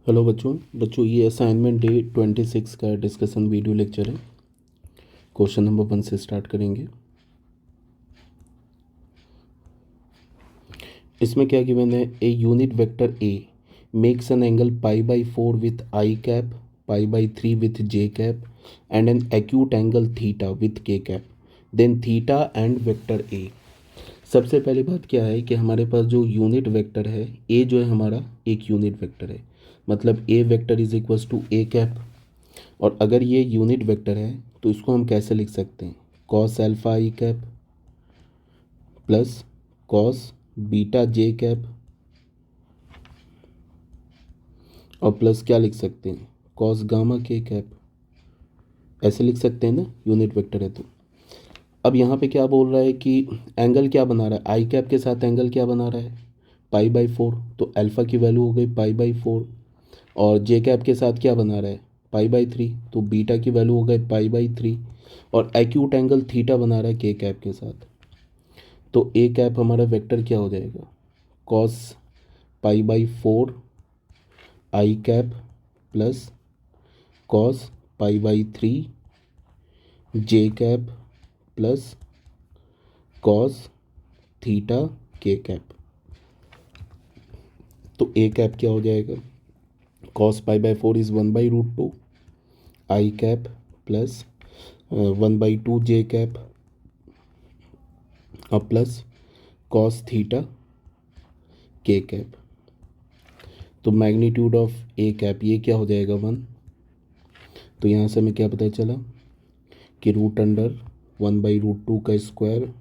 Hello बच्चों ये assignment day 26 का डिस्कशन वीडियो लेक्चर है। क्वेश्चन नंबर 1 से स्टार्ट करेंगे। इसमें क्या गिवन है? A unit vector A makes an angle π/4 with I cap, π/3 with J cap and an acute angle theta with K cap, then theta and vector A. सबसे पहली बात क्या है कि हमारे पास जो यूनिट वेक्टर है ए, जो है हमारा एक यूनिट वेक्टर है, मतलब A vector is equals to A cap. और अगर ये यूनिट वेक्टर है तो इसको हम कैसे लिख सकते हैं? कॉस अल्फा आई कैप प्लस कॉस बीटा जे कैप और प्लस क्या लिख सकते हैं? कॉस गामा के कैप। ऐसे लिख सकते हैं ना, यूनिट वेक्टर है तो। अब यहाँ पे क्या बोल रहा है कि एंगल क्या बना रहा है? आई कैप के साथ एंगल क्या बना रहा है? π/4। तो अल्फ़ा की वैल्यू हो गई π/4। और जे कैप के साथ क्या बना रहा है? π/3। तो बीटा की वैल्यू हो गई π/3। और एक्यूट एंगल थीटा बना रहा है के कैप के साथ। तो ए कैप हमारा वेक्टर क्या हो जाएगा? Cos π/4 I cap plus cos π/3 J cap plus cos theta K cap. तो ए कैप क्या हो जाएगा? Cos π/4 is 1/√2 I cap plus 1/2 J cap और plus cos theta K cap. तो मैग्नीट्यूड ऑफ ए कैप ये क्या हो जाएगा? 1। तो यहाँ से हमें क्या पता चला कि रूट अंडर 1/√2 का स्क्वायर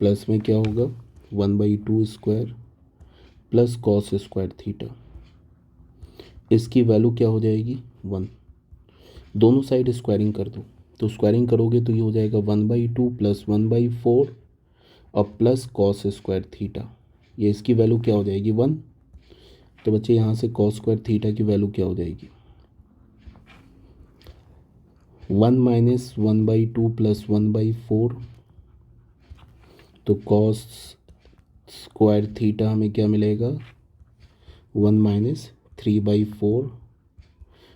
प्लस में क्या होगा 1/2 square plus cos square theta. इसकी वैल्यू क्या हो जाएगी? 1। दोनों साइड स्क्वायरिंग कर दो, तो स्क्वायरिंग करोगे तो ये हो जाएगा 1/2 प्लस 1/4 और प्लस कॉस स्क्वायर थीटा। ये इसकी वैल्यू क्या हो जाएगी? 1। तो बच्चे यहाँ से कॉस स्क्वायर थीटा की वैल्यू क्या हो जाएगी? 1 माइनस 1/2 प्लस 1/4। तो कॉस स्क्वायर थीटा हमें क्या मिलेगा? 1 माइनस 3/4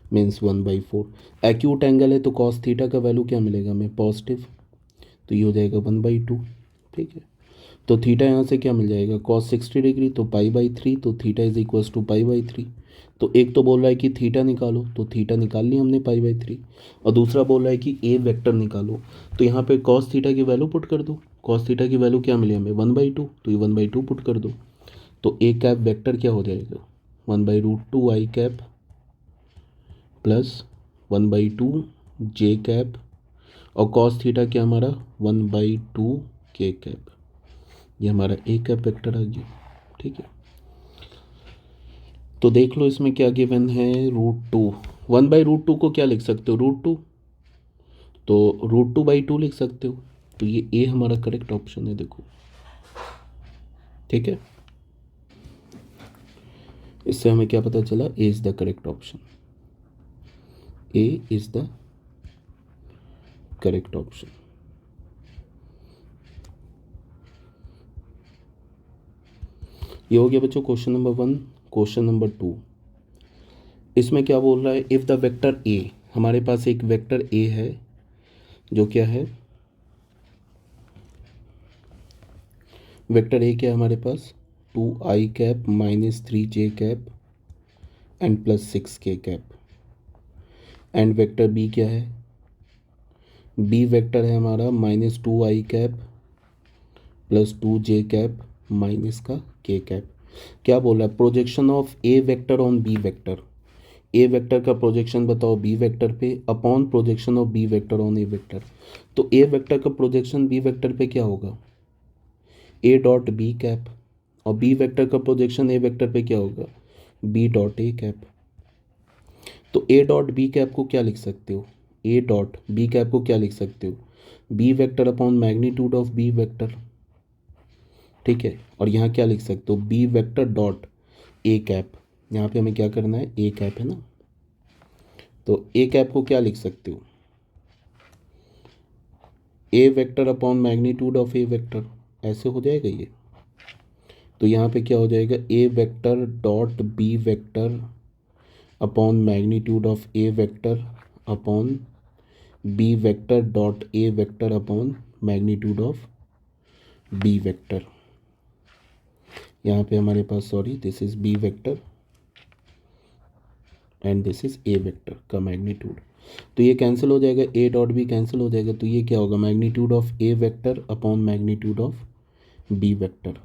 मीन्स 1/4। एक्यूट एंगल है तो कॉस थीटा का वैल्यू क्या मिलेगा हमें? पॉजिटिव। तो ये हो जाएगा 1/2। ठीक है। तो थीटा यहाँ से क्या मिल जाएगा? कॉस 60 डिग्री तो π/3। तो थीटा इज इक्वल्स टू π/3। तो एक तो बोल रहा है कि थीटा निकालो, तो थीटा निकाल ली हमने π/3। और दूसरा बोल रहा है कि ए वेक्टर निकालो, तो यहाँ पे कॉस थीटा की वैल्यू पुट कर दो। कॉस थीटा की वैल्यू क्या मिली हमें? 1/2। तो ये 1/2 पुट कर दो। तो ए कैप वेक्टर क्या हो जाएगा? 1/√2 I cap plus 1/2 J cap और कॉस थीटा क्या हमारा? 1/2 के कैप। ये हमारा ए कैप वेक्टर आ गया। ठीक है। तो देख लो इसमें क्या गिवन है? √2। 1/√2 को क्या लिख सकते हो? √2। तो √2/2 लिख सकते हो। तो ये ए हमारा करेक्ट ऑप्शन है, देखो। ठीक है। इससे हमें क्या पता चला? A is the correct option. A is the correct option. ये हो गया बच्चों क्वेश्चन नंबर 1। क्वेश्चन नंबर 2, इसमें क्या बोल रहा है? इफ़ द वेक्टर ए, हमारे पास एक वेक्टर ए है जो क्या है? वेक्टर ए क्या है हमारे पास? 2i cap minus 3j cap and plus 6k cap. And vector b क्या है? बी वेक्टर है हमारा -2i cap plus 2j cap minus का k कैप। क्या बोल रहा है? Projection of A vector on b vector. A vector का प्रोजेक्शन बताओ बी वेक्टर पे upon projection of B vector on a vector. तो ए वेक्टर का प्रोजेक्शन बी वेक्टर पे क्या होगा? ए डॉट बी कैप। और बी वेक्टर का प्रोजेक्शन ए वेक्टर पे क्या होगा? B dot a cap. तो ए डॉट बी कैप को क्या लिख सकते हो? ए डॉट बी कैप को क्या लिख सकते हो? B vector upon magnitude of B vector. ठीक है। और यहाँ क्या लिख सकते हो? B vector dot a cap. यहाँ पे हमें क्या करना है? ए कैप है ना। तो ए कैप को क्या लिख सकते हो? A vector upon magnitude of A vector. ऐसे हो जाएगा ये। तो यहाँ पे क्या हो जाएगा? A vector dot B vector upon magnitude of A vector upon B vector dot A vector upon magnitude of B vector. यहाँ पे हमारे पास sorry this is B vector and this is A vector का magnitude. तो ये cancel हो जाएगा, ए dot B cancel हो जाएगा, तो ये क्या होगा magnitude of A vector upon magnitude of B vector.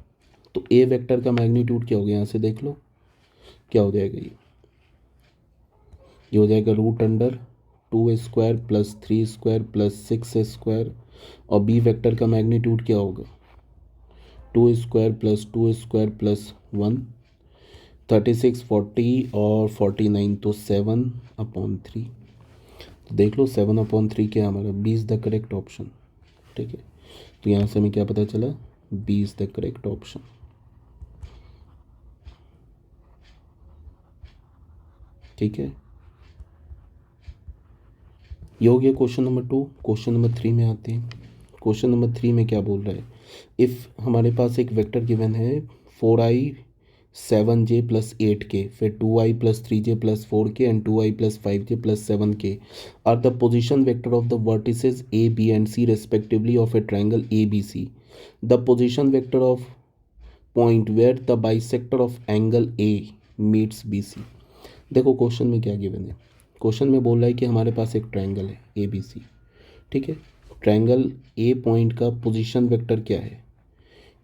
तो ए वेक्टर का मैग्नीट्यूड क्या होगा यहाँ से देख लो क्या हो जाएगा, ये हो जाएगा root under 2 square plus 3 square plus 6 square. और बी वेक्टर का मैग्नीट्यूड क्या होगा 2 स्क्वायर प्लस 2 स्क्वायर प्लस 1, 36, 40 और 49, तो 7/3। तो देख लो 7/3 क्या है हमारा, B is the correct option. ठीक है, तो यहाँ से हमें क्या पता चला, B is the correct option. ठीक है, ये हो गया क्वेश्चन नंबर 2। क्वेश्चन नंबर 3 में आते हैं। क्वेश्चन नंबर 3 में क्या बोल रहा है, इफ़ हमारे पास एक वेक्टर गिवन है 4i 7j प्लस 8k, फिर 2i plus 3j plus 4k and 2i plus 5j plus 7k are the position vector of the vertices a b and c respectively of a triangle a b c। The position vector of point where the bisector of angle a meets B C. देखो question में क्या given है, question में बोल रहा है कि हमारे पास एक ट्राइंगल है ए बी सी। ठीक है, ट्राइंगल ए पॉइंट का पोजीशन वेक्टर क्या है,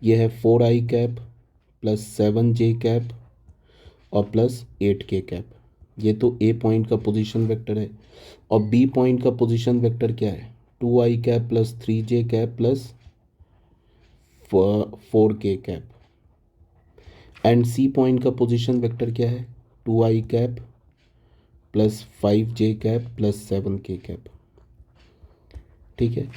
यह है 4i cap plus 7j cap और प्लस 8k कैप। ये तो ए पॉइंट का पोजीशन वेक्टर है। और बी पॉइंट का पोजीशन वेक्टर क्या है 2i cap plus 3j cap plus 4k cap. And C point का पोजीशन वेक्टर क्या है 2i cap plus 5j cap plus 7k cap. ठीक है,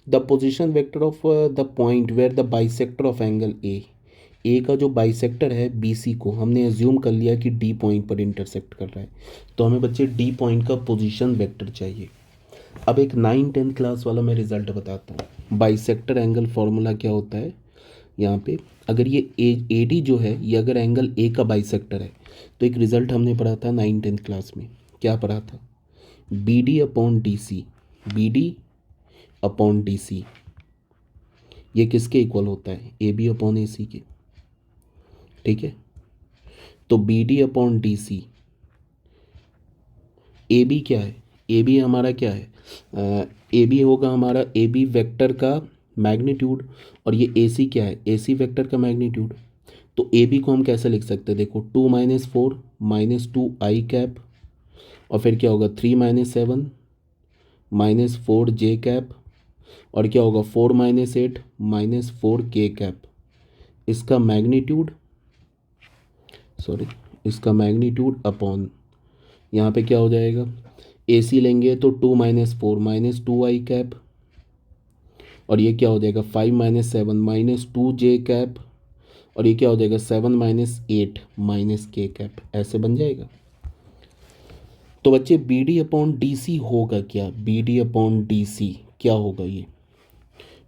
the position vector of the point where the bisector of angle A का जो bisector है B C को हमने एज्यूम कर लिया कि डी पॉइंट पर इंटरसेक्ट कर रहा है, तो हमें बच्चे डी पॉइंट का पोजीशन वेक्टर चाहिए। अब एक 9-10 क्लास वाला मैं रिजल्ट बताता हूँ। बाइसेक्टर एंगल फॉर्मूला क्या होता है, यहाँ पे अगर ये ए डी जो है ये अगर एंगल ए का बाइसेक्टर है, तो एक रिजल्ट हमने पढ़ा था 9-10 क्लास में, क्या पढ़ा था, B D upon D C, B D upon D C ये किसके इक्वल होता है ए बी अपॉन ए सी के। ठीक है, तो B D upon D C, A B क्या है, ए बी हमारा क्या है, ए बी होगा हमारा ए बी वेक्टर का मैग्नीट्यूड, और ये ए सी क्या है ए सी वेक्टर का मैग्नीट्यूड। तो ए बी को हम कैसे लिख सकते हैं, देखो 2 - 4 -2i कैप और फिर क्या होगा 3 - 7 -4j कैप और क्या होगा 4 - 8 -4k कैप। इसका मैग्नीट्यूड इसका मैग्नीट्यूड अपॉन यहाँ पे क्या हो जाएगा, ए सी लेंगे तो 2 - 4 -2i कैप और ये क्या हो जाएगा 5 - 7 -2j कैप और ये क्या हो जाएगा 7 - 8 -k कैप। ऐसे बन जाएगा। तो बच्चे B D upon D C होगा क्या, B D upon D C क्या होगा, ये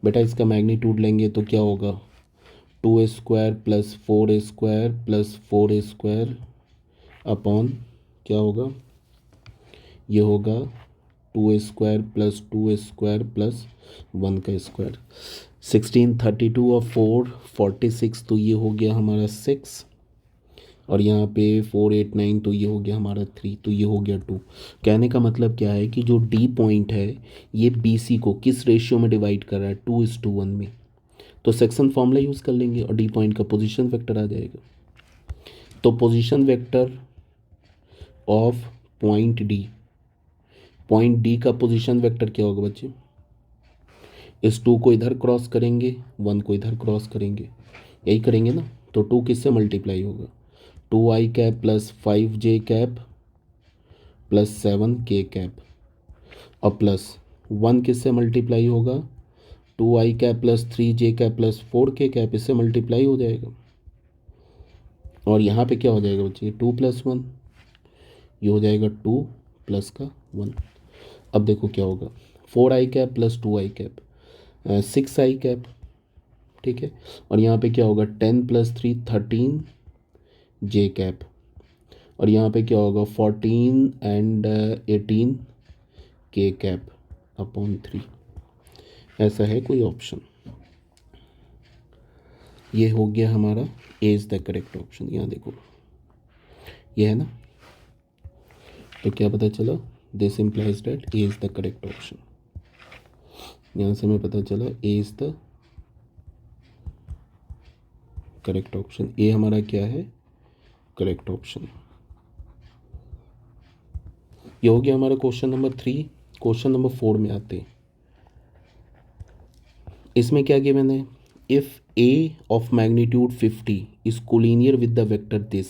बेटा इसका मैग्नीट्यूड लेंगे तो क्या होगा 2 square plus 4 square plus 4 square upon क्या होगा, ये होगा 2 स्क्वायर प्लस 2 स्क्वायर प्लस 1 का स्क्वायर। 16, 32 और 4 46, तो ये हो गया हमारा 6 और यहाँ पे 4 8 9, तो ये हो गया हमारा 3, तो ये हो गया 2। कहने का मतलब क्या है कि जो डी पॉइंट है ये बी सी को किस रेशियो में डिवाइड कर रहा है 2:1 में। तो सेक्शन फॉर्मूला यूज़ कर लेंगे और डी पॉइंट का पोजीशन वेक्टर आ जाएगा। तो position vector of point D का पोजीशन वेक्टर क्या होगा बच्चे, इस 2 को इधर क्रॉस करेंगे 1 को इधर क्रॉस करेंगे, यही करेंगे ना। तो 2 किससे मल्टीप्लाई होगा 2i cap plus 5j cap plus 7k cap और प्लस 1 किससे मल्टीप्लाई होगा 2i cap plus 3j cap plus 4k cap, इससे मल्टीप्लाई हो जाएगा। और यहाँ पे क्या हो जाएगा बच्चे 2 + 1, ये हो जाएगा 2 प्लस का 1। अब देखो क्या होगा 4i cap plus 2i cap 6i cap. ठीक है, और यहाँ पे क्या होगा 10 + 3 13j कैप और यहाँ पे क्या होगा 14 एंड 18 के कैप अपॉन 3। ऐसा है कोई ऑप्शन। ये हो गया हमारा A is the correct option. यहाँ देखो ये है ना, तो क्या पता चला, this implies that A is the correct option. यहाँ से हमें पता चला A is the correct option. A हमारा क्या है, करेक्ट ऑप्शन। ये हो गया हमारा क्वेश्चन नंबर 3। क्वेश्चन नंबर 4 में आते हैं। इसमें क्या गिवन है, if a of magnitude 50 is collinear with the vector this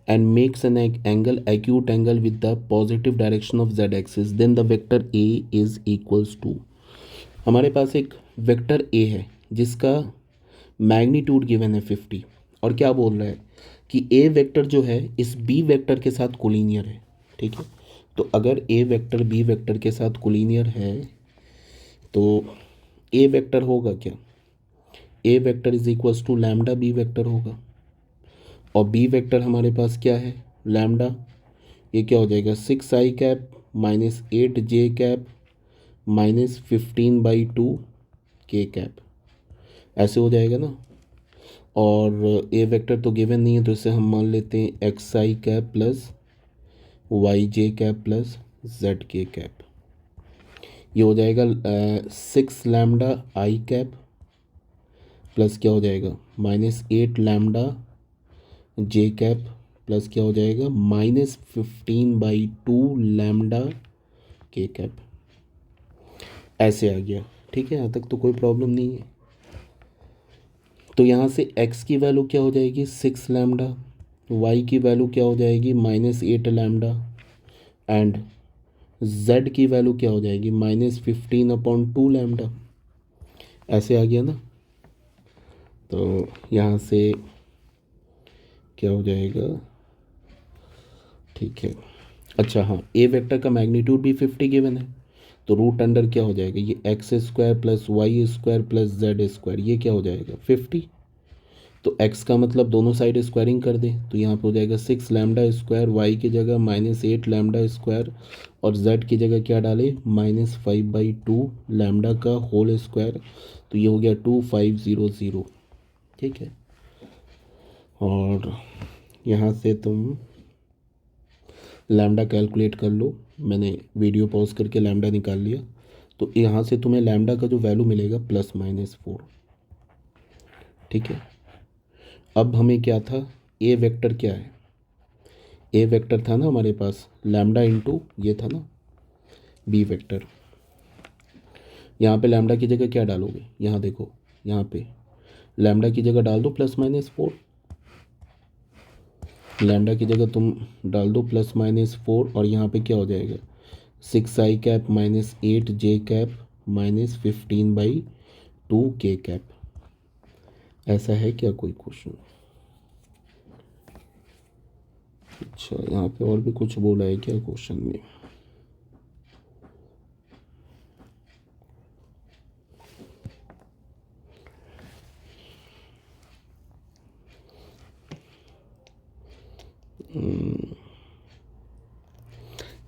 and makes an angle acute angle with the positive direction of z axis then the vector a is equals to. हमारे पास एक vector A है जिसका magnitude given है 50, और क्या बोल रहा है कि ए वेक्टर जो है इस बी वेक्टर के साथ कोलिनियर है। ठीक है, तो अगर ए वेक्टर बी वेक्टर के साथ कोलिनियर है तो ए वेक्टर होगा क्या, A vector is equals to lambda B vector होगा, और बी वेक्टर हमारे पास क्या है, लैम्डा। ये क्या हो जाएगा 6i cap minus 8j cap minus 15/2 के कैप, ऐसे हो जाएगा ना। और ए वेक्टर तो गिवन नहीं है, तो इसे हम मान लेते हैं xi cap plus yj cap plus zk cap. ये हो जाएगा 6 लैम्डा आई कैप प्लस क्या हो जाएगा माइनस 8 लैम्डा जे कैप प्लस क्या हो जाएगा माइनस 15/2 लैम्डा के कैप। ऐसे आ गया। ठीक है, यहाँ तक तो कोई प्रॉब्लम नहीं है। तो यहाँ से x की वैल्यू क्या हो जाएगी 6 लैम्डा, y की वैल्यू क्या हो जाएगी माइनस 8 लैम्डा, एंड z की वैल्यू क्या हो जाएगी माइनस 15/2 लैम्डा। ऐसे आ गया ना। तो यहाँ से क्या हो जाएगा, ठीक है। अच्छा हाँ, ए वेक्टर का मैग्नीट्यूड भी 50 गिवन है, तो रूट अंडर क्या हो जाएगा, ये x square plus y square plus z square, ये क्या हो जाएगा 50। तो x का मतलब दोनों साइड स्क्वायरिंग कर दें, तो यहाँ पे हो जाएगा 6 लैम्डा स्क्वायर, y की जगह माइनस 8 लैम्डा स्क्वायर, और z की जगह क्या डाले माइनस 5/2 लैम्डा का होल स्क्वायर। तो ये हो गया 2500। ठीक है, और यहाँ से तुम लैम्डा कैलकुलेट कर लो। मैंने वीडियो पॉज करके लैम्डा निकाल लिया। तो यहाँ से तुम्हें लैम्डा का जो वैल्यू मिलेगा +-4। ठीक है, अब हमें क्या था, ए वेक्टर क्या है, ए वेक्टर था ना हमारे पास लैम्डा इंटू ये था ना बी वेक्टर। यहाँ पे लैम्डा की जगह क्या डालोगे, यहाँ देखो, यहाँ पे लैम्डा की जगह डाल दो +-4, लैम्डा की जगह तुम डाल दो +-4, और यहाँ पे क्या हो जाएगा 6i cap minus 8j cap minus 15/2 के कैप। ऐसा है क्या कोई क्वेश्चन। अच्छा, यहाँ पे और भी कुछ बोला है क्या क्वेश्चन में।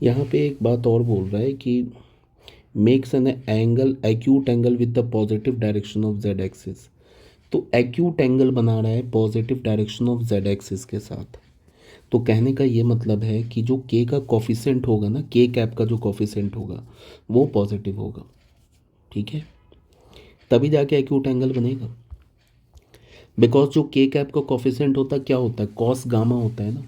यहाँ पे एक बात और बोल रहा है कि makes an angle acute angle with the positive direction of z axis. तो एक्यूट एंगल बना रहा है positive direction of z axis के साथ। तो कहने का ये मतलब है कि जो के का कॉफिशेंट होगा ना, के कैप का जो कॉफिशेंट होगा वो पॉजिटिव होगा। ठीक है, तभी जाके एक्यूट एंगल बनेगा। बिकॉज जो के कैप का कॉफिशेंट होता है क्या होता है, कॉस गामा होता है ना।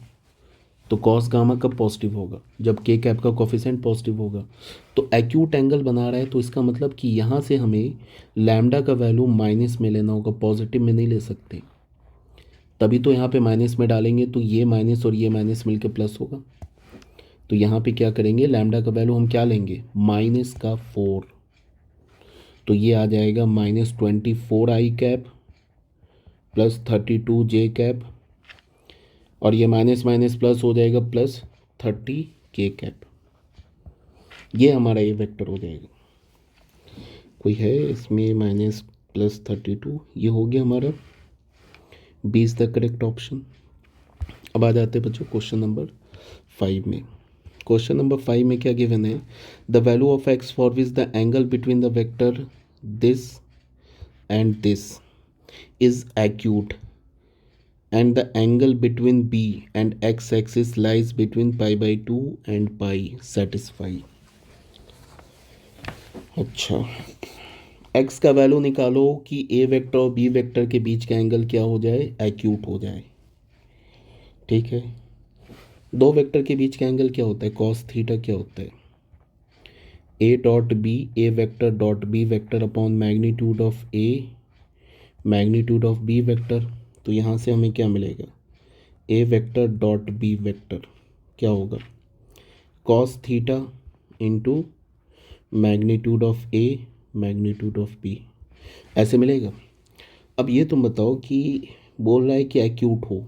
तो कॉस गामा कब पॉजिटिव होगा, जब के कैप का कॉफिशेंट पॉजिटिव होगा। तो एक्यूट एंगल बना रहा है, तो इसका मतलब कि यहाँ से हमें लैम्डा का वैल्यू माइनस में लेना होगा, पॉजिटिव में नहीं ले सकते। तभी तो यहाँ पे माइनस में डालेंगे तो ये माइनस और ये माइनस मिलकर प्लस होगा। तो यहाँ पे क्या करेंगे, लैम्डा का वैल्यू हम क्या लेंगे -4। तो ये आ जाएगा -24i cap plus 32j cap, और ये माइनस माइनस प्लस हो जाएगा +30k कैप। ये हमारा ये वेक्टर हो जाएगा। कोई है इसमें -+32, ये हो गया हमारा 20 द करेक्ट ऑप्शन। अब आ जाते हैं बच्चों क्वेश्चन नंबर 5 में। क्वेश्चन नंबर 5 में क्या गिवन है, the value of x for which the angle between the vector this and this is acute and the angle between b and x axis lies between pi by 2 and pi satisfy। अच्छा, x का value निकालो कि a vector और b vector के बीच का angle क्या हो जाए, एक्यूट हो जाए। ठीक है, दो वेक्टर के बीच का एंगल क्या होता है, cos थीटा क्या होता है, a dot b, a vector dot b vector upon magnitude of a magnitude of b vector. तो यहाँ से हमें क्या मिलेगा, a vector dot B vector क्या होगा, cos theta into magnitude of a magnitude of b, ऐसे मिलेगा। अब ये तुम बताओ कि बोल रहा है कि एक्यूट हो,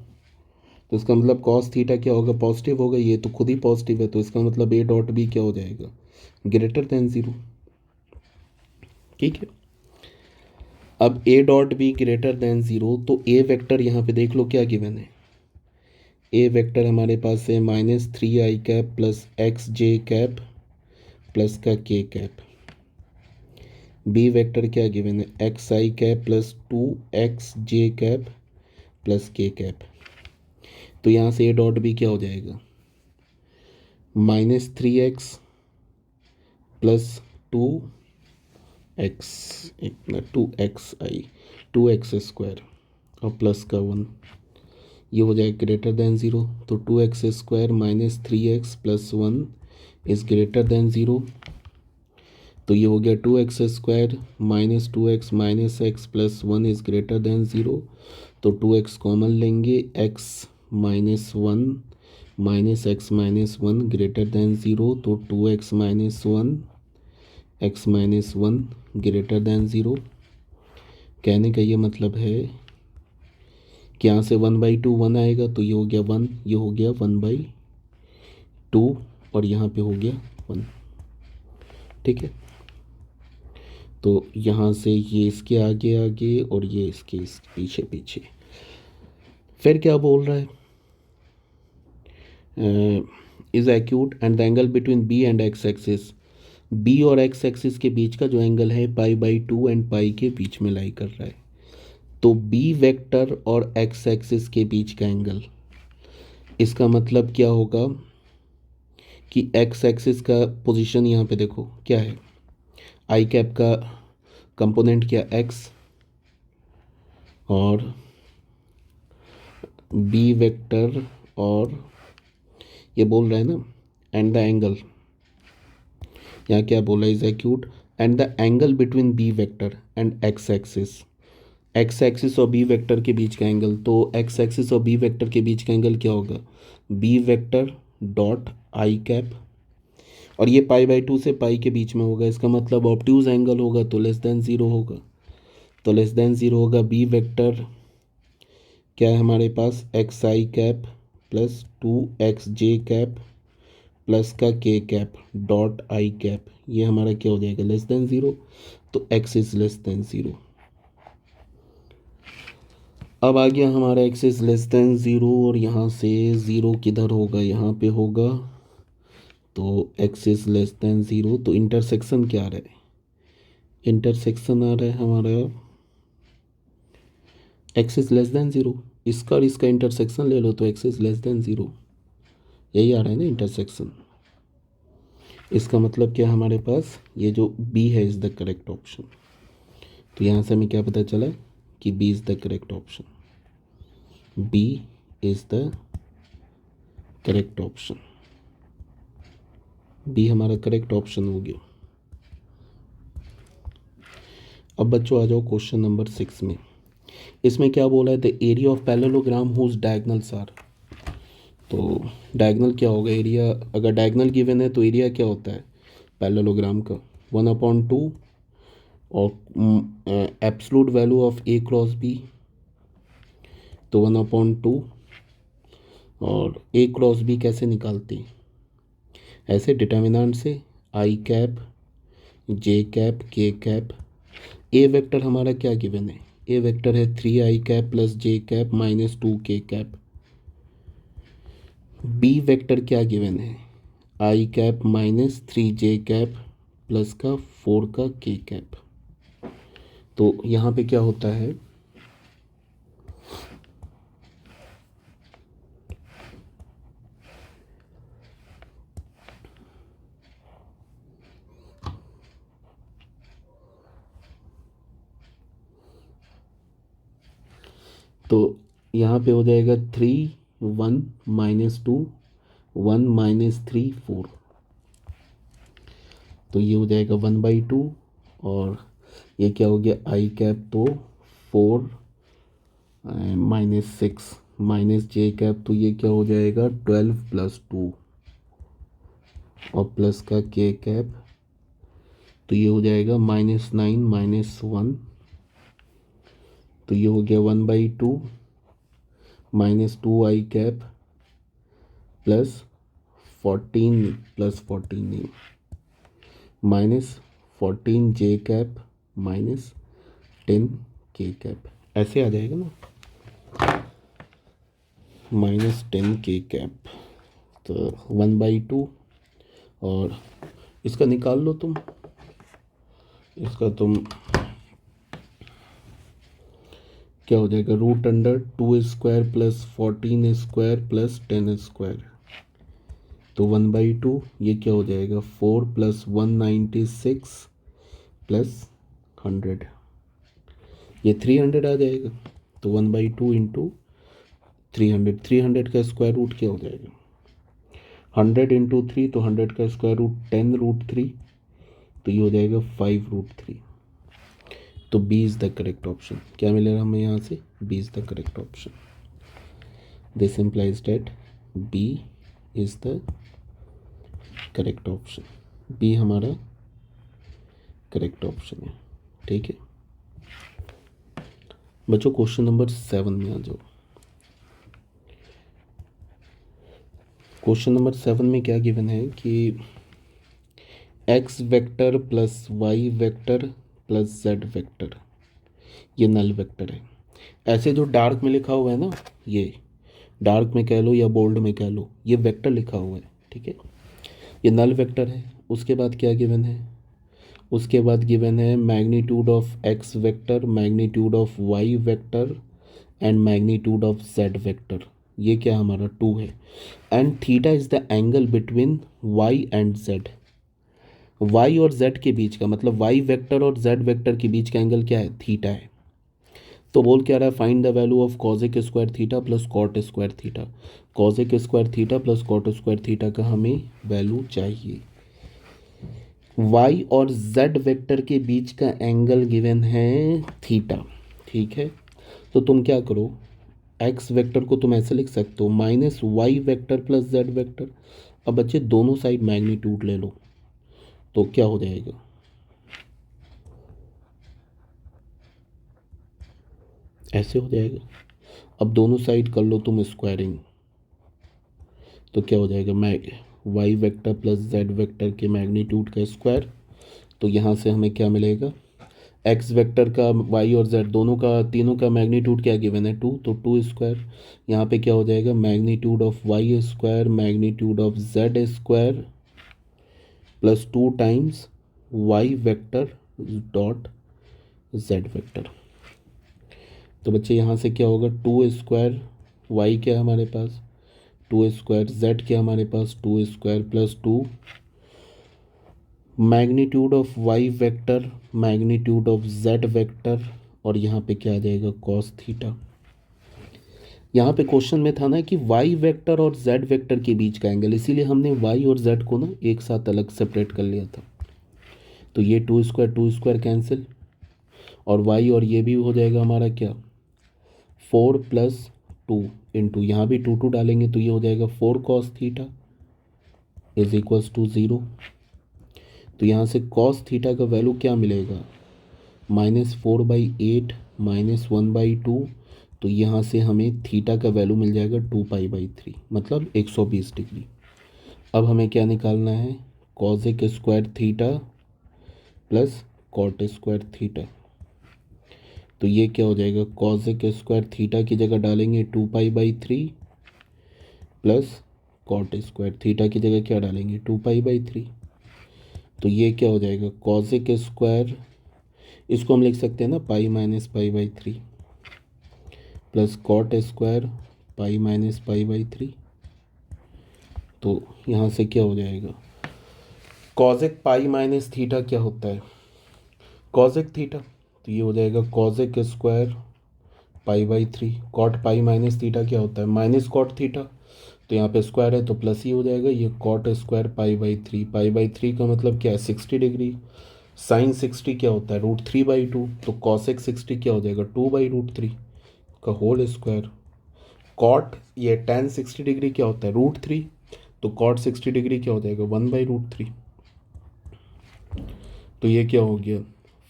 तो इसका मतलब कॉस थीटा क्या होगा, पॉजिटिव होगा, ये तो खुद ही पॉजिटिव है, तो इसका मतलब ए डॉट बी क्या हो जाएगा, ग्रेटर देन ज़ीरो। ठीक है, अब ए dot be greater than zero, तो ए वेक्टर यहाँ पे देख लो क्या गिवन है, ए वेक्टर हमारे पास है -3i कैप प्लस एक्स जे कैप प्लस का के कैप। बी वेक्टर क्या गिवन है, एक्स आई कैप प्लस 2x जे कैप प्लस के कैप। तो यहाँ से ए डॉट बी क्या हो जाएगा, -3x plus 2x 2xi 2x² और प्लस का 1, ये हो जाएगा ग्रेटर देन ज़ीरो। तो 2x² minus 3x plus 1 is greater than zero. तो ये हो गया 2x² minus 2x minus x plus 1 is greater than zero. तो 2x कॉमन लेंगे, x minus 1 minus x minus 1 greater than zero. तो 2x minus 1 x minus 1 greater than zero. कहने का ये मतलब है कि यहाँ से 1/2 1 आएगा, तो ये हो गया 1, ये हो गया 1/2 और यहाँ पे हो गया 1। ठीक है, तो यहाँ से ये इसके आगे आगे और ये इसके पीछे पीछे। फिर क्या बोल रहा है, is acute and the angle between b and x axis, b और एक्स एक्सिस के बीच का जो एंगल है π/2 एंड पाई के बीच में लाई कर रहा है। तो बी वेक्टर और एक्स एक्सिस के बीच का एंगल, इसका मतलब क्या होगा कि एक्स एक्सिस का पोजीशन यहाँ पे देखो क्या है, आई कैप का कंपोनेंट क्या एक्स, और बी वेक्टर और ये बोल रहा है ना एंड द एंगल, यहाँ क्या बोला is acute and the angle between b vector and x axis, x axis और बी वेक्टर के बीच का एंगल। तो एक्स एक्सिस और बी वेक्टर के बीच का एंगल क्या होगा, b vector dot i cap, और ये π/2 से पाई के बीच में होगा, इसका मतलब ऑब्ट्यूज एंगल होगा तो लेस देन ज़ीरो होगा। तो लेस देन ज़ीरो होगा, बी वेक्टर क्या है हमारे पास, एक्स आई कैप प्लस 2x जे कैप प्लस का के कैप डॉट आई कैप, ये हमारा क्या हो जाएगा, लेस देन ज़ीरो। तो x is less than zero. अब आ गया हमारा x is less than zero, और यहाँ से ज़ीरो किधर होगा, यहाँ पे होगा। तो x is less than zero, तो इंटरसेक्शन क्या आ रहा है, इंटरसेक्शन आ रहा है हमारा x is less than zero, इसका और इसका इंटरसेक्शन ले लो तो x is less than zero, यही आ रहा है ना इंटरसेक्शन। इसका मतलब क्या हमारे पास, ये जो b है इज़ द करेक्ट ऑप्शन। तो यहाँ से हमें क्या पता चला कि b is the correct option, b is the correct option, b हमारा करेक्ट ऑप्शन हो गया। अब बच्चों आ जाओ क्वेश्चन नंबर 6 में। इसमें क्या बोला है, the area of parallelogram whose diagonals are. तो डायगनल क्या होगा, एरिया, अगर डायगनल गिवन है तो एरिया क्या होता है पैरेललोग्राम का, 1/2 और absolute value of a cross b, तो 1/2 और a क्रॉस b कैसे निकालते हैं, ऐसे डिटर्मिनेंट से I cap J cap K cap. A vector हमारा क्या गिवन है, ए वेक्टर है 3i cap plus J cap minus 2k cap. B vector क्या गिवन है, I cap minus 3 J cap plus का 4 का के कैप। तो यहाँ पे क्या होता है, तो यहाँ पे हो जाएगा 3 1 -2 1 -3 4, तो ये हो जाएगा 1/2। और ये क्या हो गया आई कैप, तो 4 -6 माइनस जे कैप, तो ये क्या हो जाएगा 12 + 2 और प्लस का के कैप, तो ये हो जाएगा -9 -1, तो ये हो गया 1/2 -2 आई कैप प्लस 14 + 14 नहीं -14 जे कैप -10 के कैप, ऐसे आ जाएगा ना, -10 के कैप। तो 1/2, और इसका निकाल लो तुम, इसका तुम क्या हो जाएगा, √2² + 14² + 10², तो 1/2 ये क्या हो जाएगा 4 + 196 + 100, ये 300 आ जाएगा। तो 1/2 इंटू 300, 300 का स्क्वायर रूट क्या हो जाएगा 100 इंटू 3, तो 100 का स्क्वायर रूट 10√3, तो ये हो जाएगा 5√3। तो B is the correct option. क्या मिलेगा हमें यहाँ से, B is the correct option. This implies that B is the correct option, B हमारा करेक्ट ऑप्शन है। ठीक है बच्चों, क्वेश्चन नंबर 7 में आ जाओ। क्वेश्चन नंबर 7 में क्या गिवन है कि x vector plus y vector plus z vector, ये नल वेक्टर है। ऐसे जो डार्क में लिखा हुआ है ना, ये डार्क में कह लो या बोल्ड में कह लो, ये वेक्टर लिखा हुआ है। ठीक है, ये नल वेक्टर है। उसके बाद क्या गिवन है, उसके बाद गिवन है magnitude of x vector, magnitude of y vector and magnitude of z vector. ये क्या हमारा 2 है। And theta is the angle between y and z. Y और जेड के बीच का, मतलब वाई वेक्टर और जेड वेक्टर के बीच का एंगल क्या है, थीटा है। तो बोल क्या रहा है, find the value of cosec square theta plus cot square theta. Cosec square theta plus cot square theta का हमें वैल्यू चाहिए। वाई और जेड वेक्टर के बीच का एंगल गिवन है थीटा। ठीक है, तो तुम क्या करो, एक्स वेक्टर को तुम ऐसे लिख सकते हो -y vector plus z vector. अब बच्चे दोनों साइड मैग्नीट्यूड ले लो, तो क्या हो जाएगा, ऐसे हो जाएगा। अब दोनों साइड कर लो तुम स्क्वायरिंग, तो क्या हो जाएगा, y vector plus z vector के मैग्नीट्यूड का स्क्वायर। तो यहाँ से हमें क्या मिलेगा, एक्स वेक्टर का वाई और जेड दोनों का, तीनों का मैग्नीट्यूड क्या गिवन है 2, तो 2 स्क्वायर। यहाँ पे क्या हो जाएगा, magnitude of y square magnitude of z square plus 2 times y vector dot z vector. तो बच्चे यहाँ से क्या होगा, 2 स्क्वायर वाई क्या है हमारे पास, 2 स्क्वायर जेड क्या हमारे पास, 2 square plus 2 magnitude of y vector magnitude of z vector, और यहाँ पे क्या आ जाएगा कॉस थीटा। यहाँ पे क्वेश्चन में था ना कि वाई वेक्टर और जेड वेक्टर के बीच का एंगल, इसीलिए हमने वाई और जेड को ना एक साथ अलग सेपरेट कर लिया था। तो ये 2 स्क्वायर कैंसिल, और वाई और ये भी हो जाएगा हमारा क्या 4 + 2 इंटू, यहाँ भी 2 डालेंगे तो ये हो जाएगा 4 cos theta is equals to 0। तो यहाँ से cos थीटा का वैल्यू क्या मिलेगा, -4/8 -1/2, तो यहाँ से हमें थीटा का वैल्यू मिल जाएगा 2π/3, मतलब 120 डिग्री। अब हमें क्या निकालना है, cosec square theta plus cot square theta. तो ये क्या हो जाएगा, कॉसेक स्क्वायर थीटा की जगह डालेंगे 2π/3 प्लस कॉट स्क्वायर, थीटा की जगह क्या डालेंगे 2π/3, तो ये क्या हो जाएगा कॉसेक स्क्वायर, इसको हम लिख सकते हैं ना pi minus π/3 plus cot square π-π/3। तो यहाँ से क्या हो जाएगा कॉसेक पाई माइनस थीटा क्या होता है कॉसेक थीटा, तो ये हो जाएगा cosec square π/3, cot pi minus theta क्या होता है माइनस कॉट थीटा, तो यहाँ पे स्क्वायर है तो प्लस ही हो जाएगा, ये कॉट स्क्वायर π/3, π/3 का मतलब क्या है 60 डिग्री, साइन 60 क्या होता है √3/2, तो कॉसेक 60 क्या हो जाएगा 2/√3 का होल स्क्वायर, कॉट ये tan 60 डिग्री क्या होता है √3, तो कॉट 60 डिग्री क्या हो जाएगा 1/√3, तो ये क्या हो गया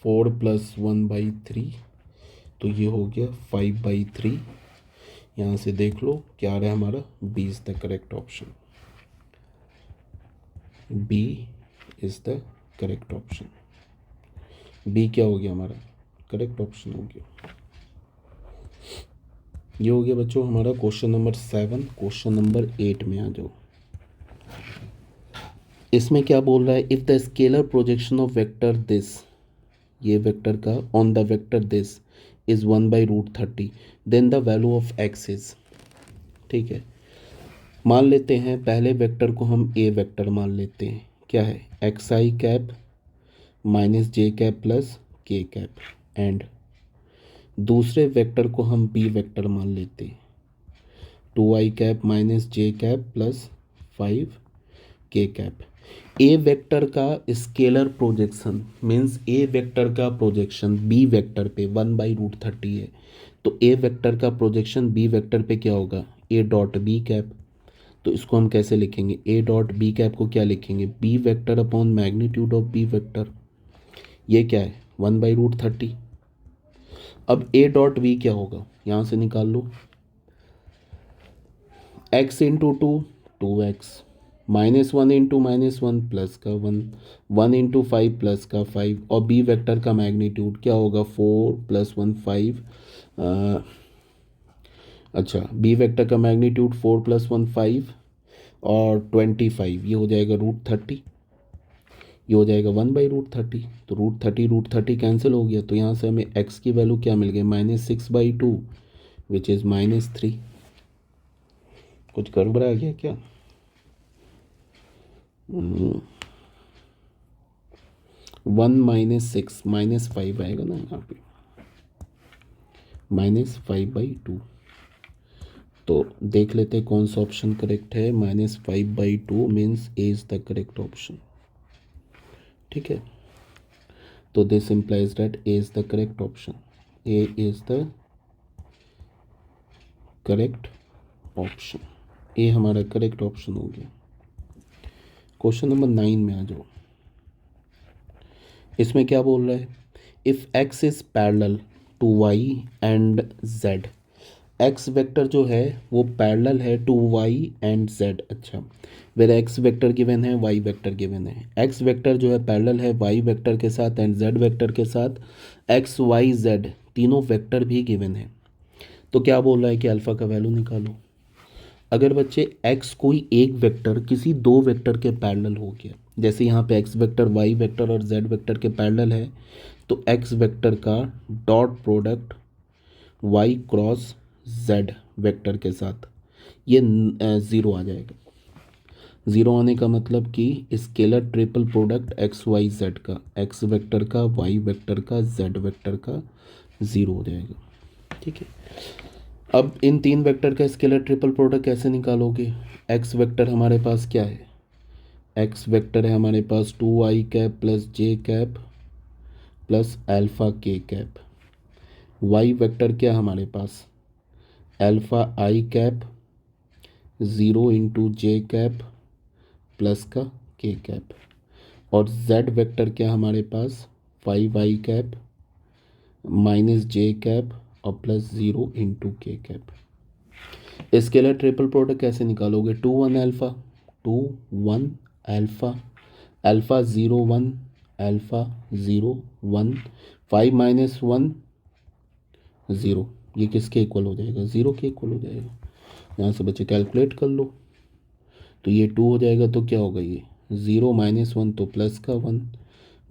4 + 1/3, तो ये हो गया 5/3। यहाँ से देख लो क्या आ रहा है हमारा B is the correct option, B is the correct option, B क्या हो गया हमारा करेक्ट ऑप्शन हो गया। ये हो गया बच्चों हमारा क्वेश्चन नंबर 7। क्वेश्चन नंबर 8 में आ जाओ। इसमें क्या बोल रहा है if the scalar projection of vector this, ये वेक्टर का on the vector this is 1/√30 then the value of x is, ठीक है। मान लेते हैं पहले वेक्टर को हम ए वेक्टर मान लेते हैं, क्या है xi कैप माइनस जे कैप प्लस के कैप, एंड दूसरे वेक्टर को हम बी वेक्टर मान लेते हैं 2i cap minus J cap plus 5k cap. A vector का स्केलर प्रोजेक्शन मीन्स ए वेक्टर का प्रोजेक्शन बी वेक्टर पे 1/√30 है, तो ए वेक्टर का प्रोजेक्शन बी वेक्टर पे क्या होगा ए डॉट बी कैप, तो इसको हम कैसे लिखेंगे ए डॉट बी कैप को क्या लिखेंगे b vector upon magnitude of B vector, ये क्या है 1/√30। अब ए डॉट बी क्या होगा यहाँ से निकाल लो, x into 2 2x, -1 into -1 plus का 1, 1 इंटू 5 प्लस का 5, और बी वेक्टर का मैग्नीट्यूड क्या होगा 4 + 1 5, अच्छा बी वेक्टर का मैग्नीट्यूड 4 + 1 5 और 25, ये हो जाएगा √30, ये हो जाएगा 1/√30, तो √30 कैंसिल हो गया, तो यहाँ से हमें x की वैल्यू क्या मिल गई -6/2 विच इज़ -3। कुछ गड़बड़ आ गया क्या 1 - 6 -5 आएगा ना यहाँ पे -5/2, तो देख लेते हैं कौन सा ऑप्शन करेक्ट है, -5/2 means A is the correct option, ठीक है। तो this implies that A is the correct option, A is the correct option, A हमारा करेक्ट ऑप्शन हो गया। क्वेश्चन नंबर 9 में आ जाओ। इसमें क्या बोल रहा है if x is parallel to y and z, x vector जो है वो पैरेलल है टू y एंड z, अच्छा वेर x वेक्टर गिवन है y वेक्टर गिवन है, x वेक्टर जो है पैरेलल है y वेक्टर के साथ एंड z वेक्टर के साथ, x y z तीनों वेक्टर भी गिवन है, तो क्या बोल रहा है कि अल्फ़ा का वैल्यू निकालो। अगर बच्चे x कोई एक वेक्टर किसी दो वेक्टर के पैरेलल हो गया, जैसे यहाँ पे x वेक्टर y वेक्टर और z वेक्टर के पैरेलल है, तो x वेक्टर का dot product y cross z vector के साथ ये ज़ीरो आ जाएगा। ज़ीरो आने का मतलब कि scalar triple product x y z का, x वेक्टर का y वेक्टर का z वेक्टर का ज़ीरो हो जाएगा, ठीक है। अब इन तीन वेक्टर का स्केलर ट्रिपल प्रोडक्ट कैसे निकालोगे, x वेक्टर हमारे पास क्या है, x वेक्टर है हमारे पास 2i cap plus J cap plus alpha के कैप, y वेक्टर क्या हमारे पास अल्फ़ा आई कैप 0 इंटू जे कैप प्लस का के कैप, और z वेक्टर क्या हमारे पास 5i कैप माइनस जे कैप और प्लस 0 इंटू के कैप। स्केलर ट्रिपल प्रोडक्ट कैसे निकालोगे 2 1 alpha 2 1 alpha, alpha 0 1 alpha 0 1 5 minus 1 0, ये किसके इक्वल हो जाएगा 0 के इक्वल हो जाएगा। यहाँ से बच्चे कैलकुलेट कर लो, तो ये 2 हो जाएगा, तो क्या होगा ये 0 -1 तो प्लस का 1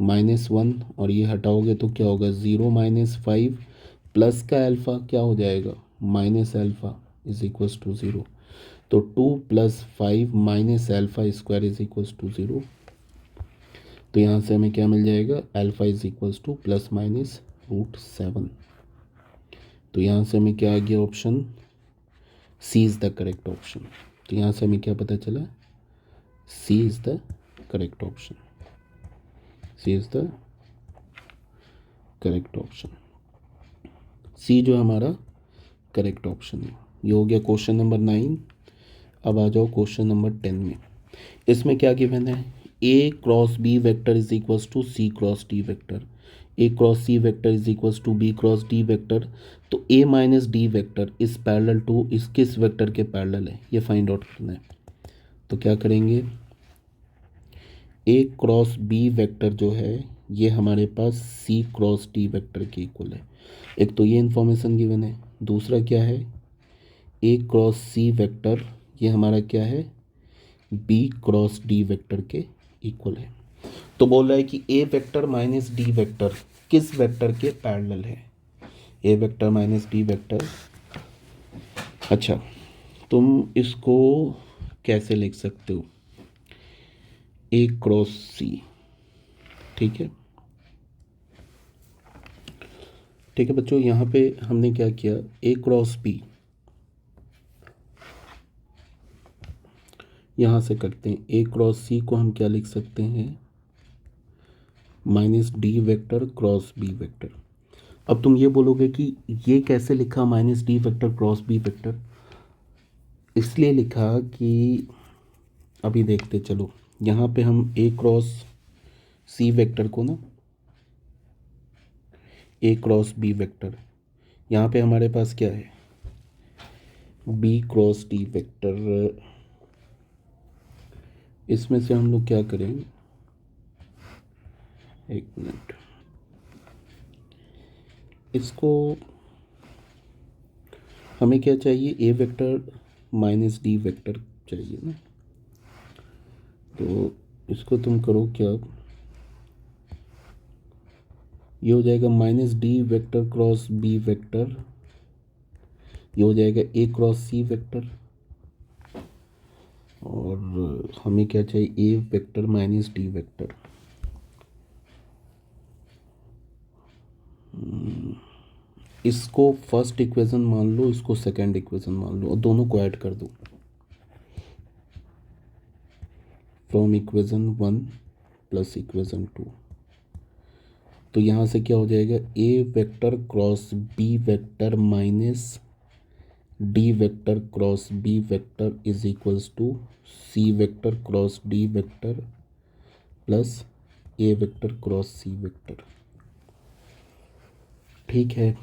-1, और ये हटाओगे तो क्या होगा 0 -5 प्लस का अल्फ़ा क्या हो जाएगा minus alpha is equals to 0। तो 2 + 5 minus alpha square is equals to 0। तो यहाँ से हमें क्या मिल जाएगा अल्फ़ा इज इक्वल्स टू ±√7। तो यहाँ से हमें क्या आ गया option C is the correct option. तो यहाँ से हमें क्या पता चला C is the correct option. C is the correct option. C जो हमारा करेक्ट ऑप्शन है। ये हो गया क्वेश्चन नंबर 9। अब आ जाओ क्वेश्चन नंबर 10 में। इसमें क्या गिवन है A cross B vector is equals to C cross D vector. A cross C vector is equals to B cross D vector. तो A minus D vector is parallel to इस किस vector के parallel है ये find out करना है। तो क्या करेंगे A क्रॉस B वेक्टर जो है ये हमारे पास C क्रॉस D वेक्टर के इक्वल है। एक तो ये इन्फॉर्मेशन गिवन है। दूसरा क्या है A क्रॉस C वेक्टर ये हमारा क्या है B क्रॉस D वेक्टर के इक्वल है। तो बोल रहा है कि A vector minus D vector किस वेक्टर के पैरेलल है। A vector minus D vector. अच्छा तुम इसको कैसे लिख सकते हो A क्रॉस C। ठीक है बच्चों, यहाँ पे हमने क्या किया A क्रॉस B यहाँ से करते हैं। A क्रॉस C को हम क्या लिख सकते हैं -D vector cross B vector. अब तुम ये बोलोगे कि ये कैसे लिखा -D vector cross B vector. इसलिए लिखा कि अभी देखते चलो यहाँ पे हम A क्रॉस C वेक्टर को ना A क्रॉस B वेक्टर, यहाँ पे हमारे पास क्या है B क्रॉस D वेक्टर। इसमें से हम लोग क्या करें एक मिनट, इसको हमें क्या चाहिए A vector minus D vector चाहिए ना। तो इसको तुम करो क्या ये हो जाएगा -D vector cross B vector. ये हो जाएगा A क्रॉस C वेक्टर और हमें क्या चाहिए A vector minus D vector. इसको फर्स्ट इक्वेशन मान लो, इसको सेकंड इक्वेशन मान लो और दोनों को ऐड कर दो। From equation 1 plus equation 2। तो यहाँ से क्या हो जाएगा A vector cross B vector minus D vector cross B vector is equals to C vector cross D vector plus A vector cross C vector. ठीक है,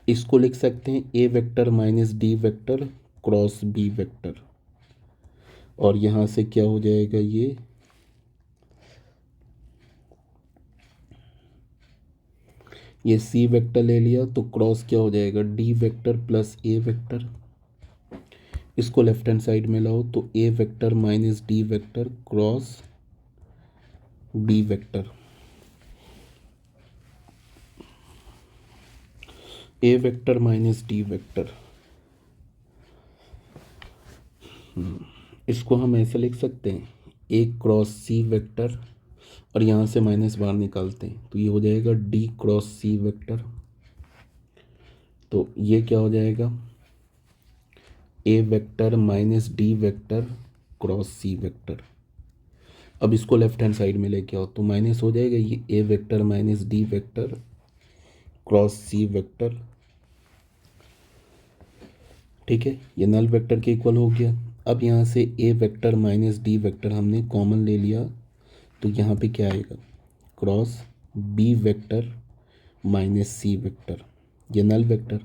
इसको लिख सकते हैं A vector minus D vector cross B vector और यहाँ से क्या हो जाएगा ये C वेक्टर ले लिया तो क्रॉस क्या हो जाएगा D vector plus A vector. इसको लेफ्ट हैंड साइड में लाओ तो A vector minus D vector cross B vector. A vector minus D vector, इसको हम ऐसे लिख सकते हैं A क्रॉस C वेक्टर और यहाँ से माइनस बाहर निकालते हैं तो ये हो जाएगा D क्रॉस C वेक्टर। तो ये क्या हो जाएगा A vector minus D vector cross C vector. अब इसको लेफ्ट हैंड साइड में लेके आओ तो माइनस हो जाएगा ये A vector minus D vector cross C vector. ठीक है, ये नल वेक्टर के इक्वल हो गया। अब यहाँ से A vector minus D vector हमने कॉमन ले लिया तो यहाँ पे क्या आएगा cross B vector minus C vector, ये नल वेक्टर।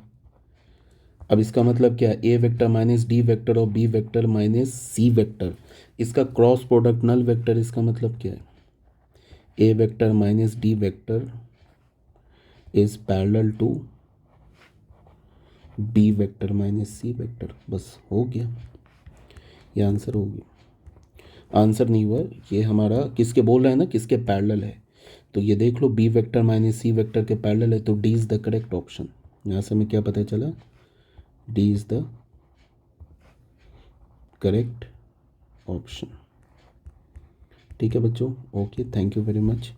अब इसका मतलब क्या है A vector minus D vector और B vector minus C vector, इसका क्रॉस प्रोडक्ट नल वेक्टर। इसका मतलब क्या है A vector minus D vector is parallel to B vector minus C vector. बस हो गया, ये आंसर होगी। आंसर नहीं हुआ, ये हमारा किसके बोल रहे हैं ना, किसके पैरेलल है। तो ये देख लो, B vector minus C vector के पैरेलल है, तो D is the correct option. यहाँ से हमें क्या पता चला, D is the correct option. ठीक है बच्चों, okay, thank you very much.